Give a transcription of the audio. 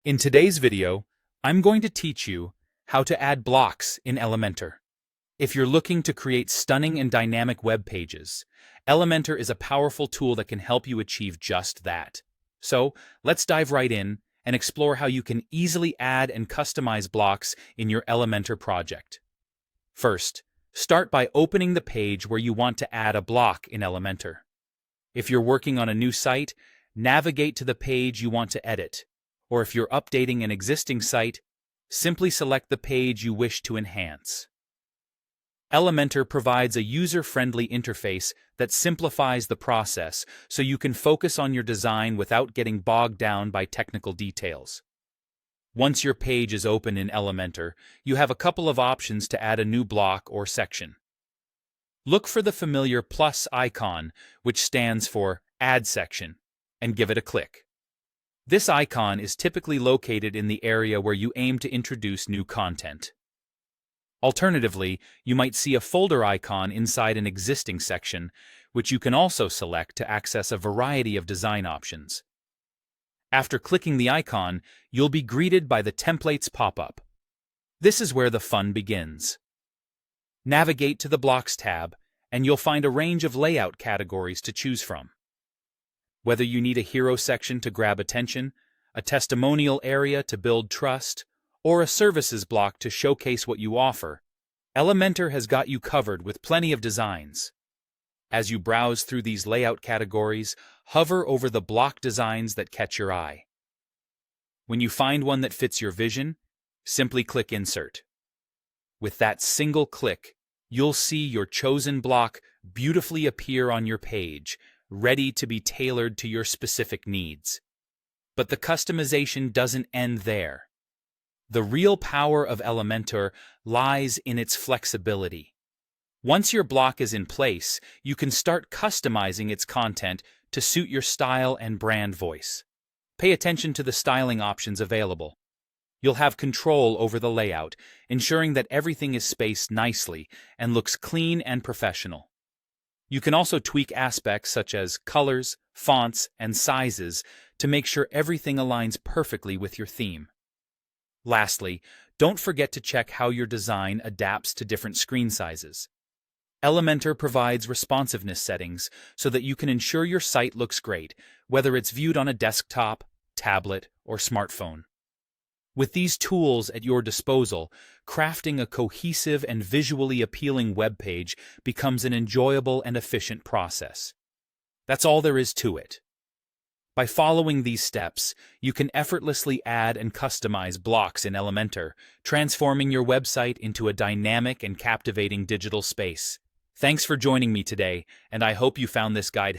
In today's video, I'm going to teach you how to add blocks in Elementor. If you're looking to create stunning and dynamic web pages, Elementor is a powerful tool that can help you achieve just that. So, let's dive right in and explore how you can easily add and customize blocks in your Elementor project. First, start by opening the page where you want to add a block in Elementor. If you're working on a new site, navigate to the page you want to edit. Or if you're updating an existing site, simply select the page you wish to enhance. Elementor provides a user-friendly interface that simplifies the process so you can focus on your design without getting bogged down by technical details. Once your page is open in Elementor, you have a couple of options to add a new block or section. Look for the familiar plus icon, which stands for Add Section, and give it a click. This icon is typically located in the area where you aim to introduce new content. Alternatively, you might see a folder icon inside an existing section, which you can also select to access a variety of design options. After clicking the icon, you'll be greeted by the Templates pop-up. This is where the fun begins. Navigate to the Blocks tab, and you'll find a range of layout categories to choose from. Whether you need a hero section to grab attention, a testimonial area to build trust, or a services block to showcase what you offer, Elementor has got you covered with plenty of designs. As you browse through these layout categories, hover over the block designs that catch your eye. When you find one that fits your vision, simply click Insert. With that single click, you'll see your chosen block beautifully appear on your page, ready to be tailored to your specific needs. But the customization doesn't end there. The real power of Elementor lies in its flexibility. Once your block is in place, you can start customizing its content to suit your style and brand voice. Pay attention to the styling options available. You'll have control over the layout, ensuring that everything is spaced nicely and looks clean and professional. You can also tweak aspects such as colors, fonts, and sizes to make sure everything aligns perfectly with your theme. Lastly, don't forget to check how your design adapts to different screen sizes. Elementor provides responsiveness settings so that you can ensure your site looks great, whether it's viewed on a desktop, tablet, or smartphone. With these tools at your disposal, crafting a cohesive and visually appealing web page becomes an enjoyable and efficient process. That's all there is to it. By following these steps, you can effortlessly add and customize blocks in Elementor, transforming your website into a dynamic and captivating digital space. Thanks for joining me today, and I hope you found this guide